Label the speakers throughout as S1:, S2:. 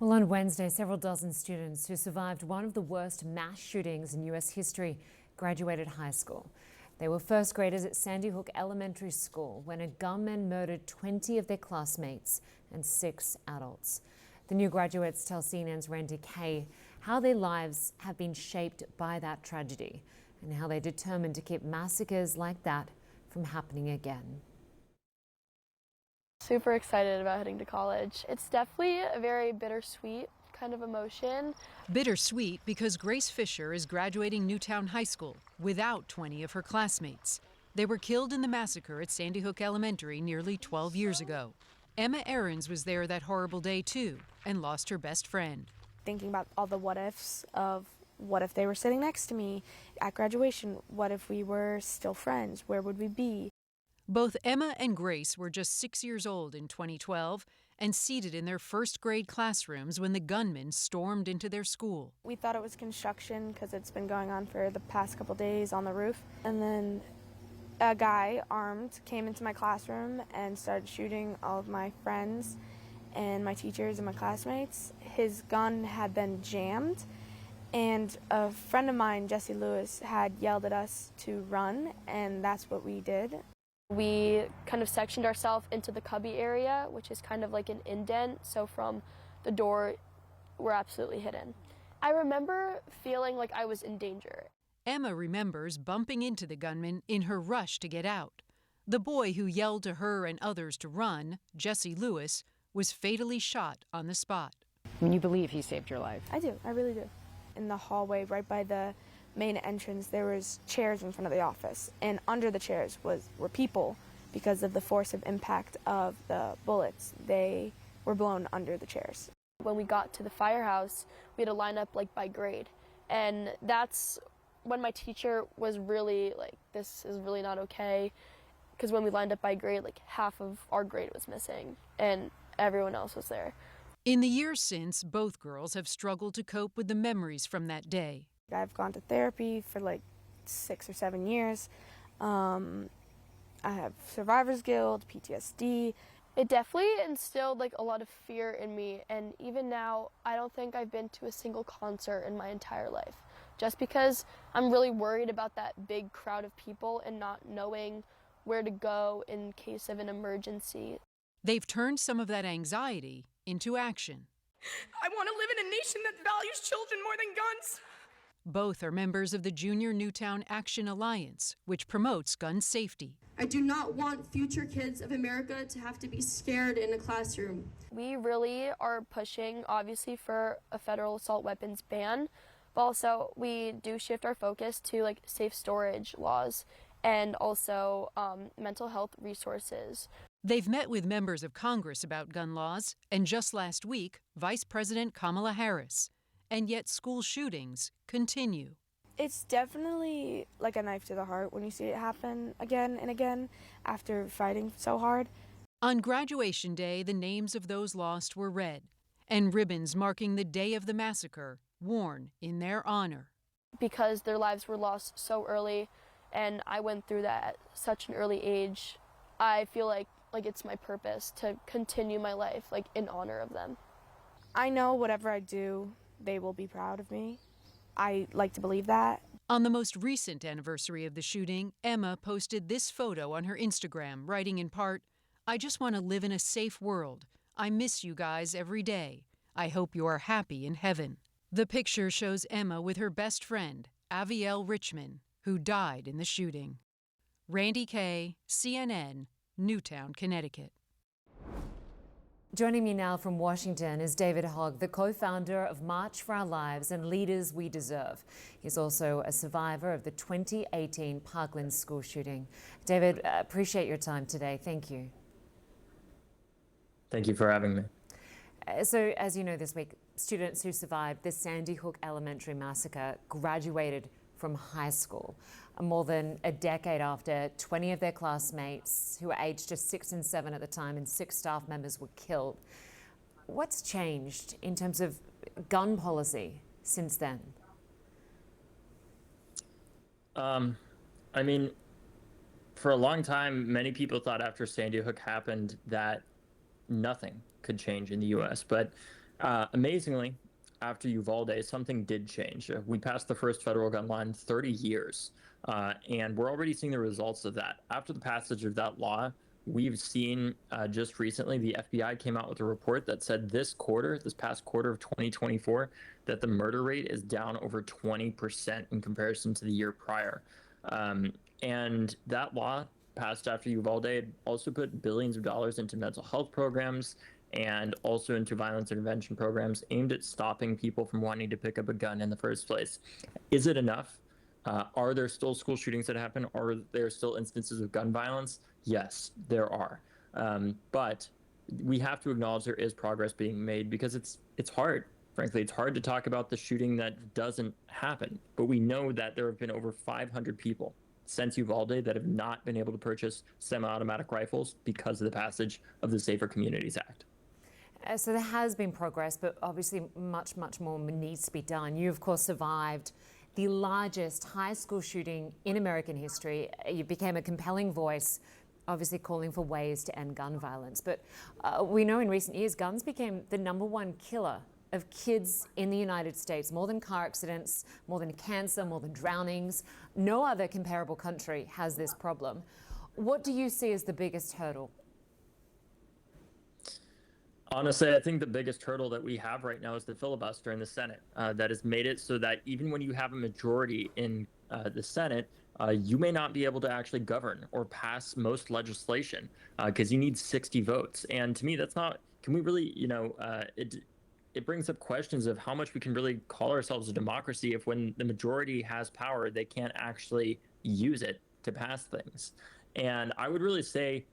S1: Well, on Wednesday, several dozen students who survived one of the worst mass shootings in U.S. history graduated high school. They were first graders at Sandy Hook Elementary School when a gunman murdered 20 of their classmates and 6 adults. The new graduates tell CNN's Kaye how their lives have been shaped by that tragedy and how they're determined to keep massacres like that from happening again.
S2: Super excited about heading to college. It's definitely a very bittersweet kind of emotion.
S3: Bittersweet because Grace Fisher is graduating Newtown High School without 20 of her classmates. They were killed in the massacre at Sandy Hook Elementary nearly 12 years ago. Emma Aarons was there that horrible day too and lost her best friend.
S4: Thinking about all the what ifs of what if they were sitting next to me at graduation? What if we were still friends? Where would we be?
S3: Both Emma and Grace were just 6 years old in 2012 and seated in their first grade classrooms when the gunman stormed into their school.
S4: We thought it was construction because it's been going on for the past couple days on the roof. And then a guy armed came into my classroom and started shooting all of my friends and my teachers and my classmates. His gun had been jammed, and a friend of mine, Jesse Lewis, had yelled at us to run, and that's what we did.
S2: We kind of sectioned ourselves into the cubby area, which is kind of like an indent, so from the door, we're absolutely hidden. I remember feeling like I was in danger.
S3: Emma remembers bumping into the gunman in her rush to get out. The boy who yelled to her and others to run, Jesse Lewis, was fatally shot on the spot.
S5: You believe he saved your life?
S4: I do, I really do. In the hallway right by the main entrance, there was chairs in front of the office, and under the chairs were people. Because of the force of impact of the bullets, they were blown under the chairs.
S2: When we got to the firehouse, we had to line up like by grade, and that's when my teacher was really like, this is really not okay, because when we lined up by grade, like half of our grade was missing and everyone else was there.
S3: In the years since, both girls have struggled to cope with the memories from that day.
S4: I've gone to therapy for like 6 or 7 years. I have survivor's guilt, PTSD.
S2: It definitely instilled like a lot of fear in me, and even now I don't think I've been to a single concert in my entire life, just because I'm really worried about that big crowd of people and not knowing where to go in case of an emergency.
S3: They've turned some of that anxiety into action.
S6: I want to live in a nation that values children more than guns.
S3: Both are members of the Junior Newtown Action Alliance, which promotes gun safety.
S7: I do not want future kids of America to have to be scared in a classroom.
S2: We really are pushing, obviously, for a federal assault weapons ban, but also we do shift our focus to like safe storage laws and also mental health resources.
S3: They've met with members of Congress about gun laws, and just last week, Vice President Kamala Harris. And yet school shootings continue.
S4: It's definitely like a knife to the heart when you see it happen again and again after fighting so hard.
S3: On graduation day, the names of those lost were read, and ribbons marking the day of the massacre worn in their honor.
S2: Because their lives were lost so early, and I went through that at such an early age, I feel like it's my purpose to continue my life like in honor of them.
S4: I know whatever I do, they will be proud of me. I like to believe that.
S3: On the most recent anniversary of the shooting, Emma posted this photo on her Instagram, writing in part, "I just want to live in a safe world. I miss you guys every day. I hope you are happy in heaven." The picture shows Emma with her best friend, Avielle Richmond, who died in the shooting. Kaye, CNN, Newtown, Connecticut.
S1: Joining me now from Washington is David Hogg, the co-founder of March for Our Lives and Leaders We Deserve. He's also a survivor of the 2018 Parkland school shooting. David, appreciate your time today. Thank you.
S8: Thank you for having me.
S1: So, as you know, this week, students who survived the Sandy Hook Elementary massacre graduated from high school. More than a decade after, 20 of their classmates, who were aged just 6 and 7 at the time, and 6 staff members were killed. What's changed in terms of gun policy since then?
S8: I mean, for a long time, many people thought after Sandy Hook happened that nothing could change in the U.S., but Amazingly, after Uvalde, something did change. We passed the first federal gun law in 30 years, and we're already seeing the results of that. After the passage of that law, we've seen just recently the FBI came out with a report that said this past quarter of 2024, that the murder rate is down over 20% in comparison to the year prior. And that law passed after Uvalde also put billions of dollars into mental health programs and also into violence intervention programs aimed at stopping people from wanting to pick up a gun in the first place. Is it enough? Are there still school shootings that happen? Are there still instances of gun violence? Yes, there are. But we have to acknowledge there is progress being made because it's hard. Frankly, it's hard to talk about the shooting that doesn't happen. But we know that there have been over 500 people since Uvalde that have not been able to purchase semi-automatic rifles because of the passage of the Safer Communities Act.
S1: So there has been progress, but obviously much more needs to be done. You, of course, survived the largest high school shooting in American history. You became a compelling voice, obviously calling for ways to end gun violence. But we know in recent years, guns became the #1 killer of kids in the United States, more than car accidents, more than cancer, more than drownings. No other comparable country has this problem. What do you see as the biggest hurdle?
S8: Honestly, I think the biggest hurdle that we have right now is the filibuster in the Senate that has made it so that even when you have a majority in the Senate, you may not be able to actually govern or pass most legislation because you need 60 votes. And to me, that's not, can we really, it brings up questions of how much we can really call ourselves a democracy if when the majority has power, they can't actually use it to pass things. And I would really say,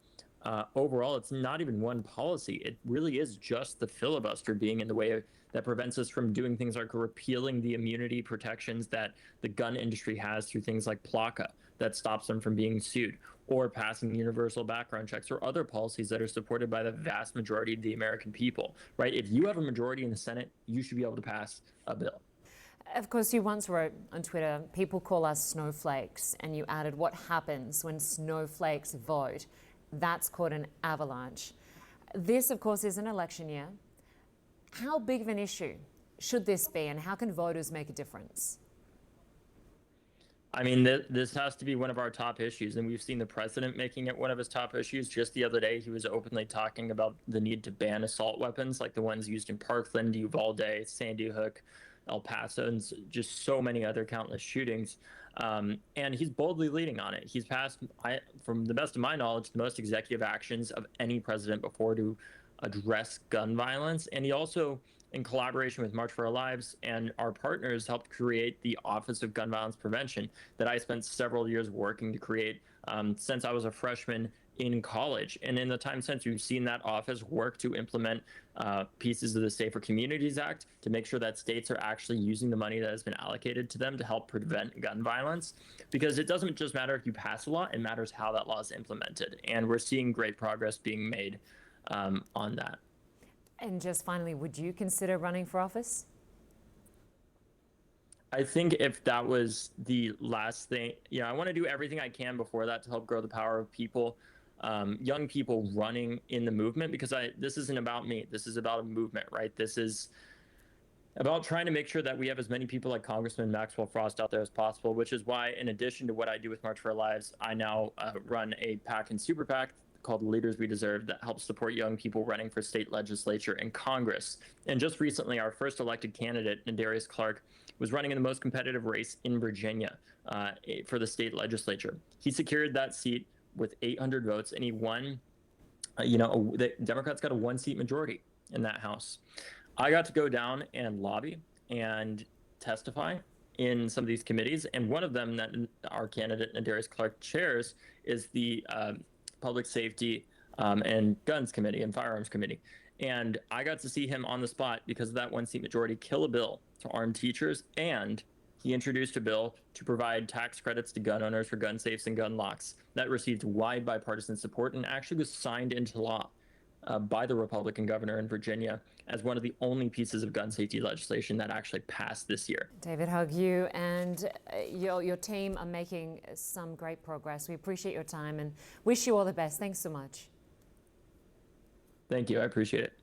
S8: overall, it's not even one policy. It really is just the filibuster being in the way that prevents us from doing things like repealing the immunity protections that the gun industry has through things like PLACA that stops them from being sued, or passing universal background checks or other policies that are supported by the vast majority of the American people, right? If you have a majority in the Senate, you should be able to pass a bill.
S1: Of course, you once wrote on Twitter, people call us snowflakes, and you added, what happens when snowflakes vote? That's called an avalanche. This, of course, is an election year. How big of an issue should this be, and how can voters make a difference?
S8: I mean, this has to be one of our top issues, and we've seen the president making it one of his top issues. Just the other day, he was openly talking about the need to ban assault weapons like the ones used in Parkland, Uvalde, Sandy Hook, El Paso, and just so many other countless shootings. And he's boldly leading on it. He's passed, from the best of my knowledge, the most executive actions of any president before to address gun violence. And he also, in collaboration with March for Our Lives and our partners, helped create the Office of Gun Violence Prevention that I spent several years working to create since I was a freshman in college. And in the time since, we've seen that office work to implement pieces of the Safer Communities Act to make sure that states are actually using the money that has been allocated to them to help prevent gun violence. Because it doesn't just matter if you pass a law, it matters how that law is implemented. And we're seeing great progress being made on that.
S1: And just finally, would you consider running for office?
S8: I think if that was the last thing, I want to do everything I can before that to help grow the power of people, young people running in the movement, because this isn't about me. This is about a movement, right? This is about trying to make sure that we have as many people like Congressman Maxwell Frost out there as possible, which is why, in addition to what I do with March for Our Lives, I now run a PAC and super PAC called The Leaders We Deserve that helps support young people running for state legislature and Congress. And just recently, our first elected candidate, Nadarius Clark, was running in the most competitive race in Virginia for the state legislature. He secured that seat with 800 votes, and he won. The Democrats got a 1-seat majority in that House. I got to go down and lobby and testify in some of these committees, and one of them that our candidate Nadarius Clark chairs is the Public Safety and Guns Committee and Firearms Committee. And I got to see him on the spot because of that 1-seat majority kill a bill to arm teachers, and he introduced a bill to provide tax credits to gun owners for gun safes and gun locks. That received wide bipartisan support and actually was signed into law by the Republican governor in Virginia as one of the only pieces of gun safety legislation that actually passed this year.
S1: David Hogg, you and your team are making some great progress. We appreciate your time and wish you all the best. Thanks so much.
S8: Thank you. I appreciate it.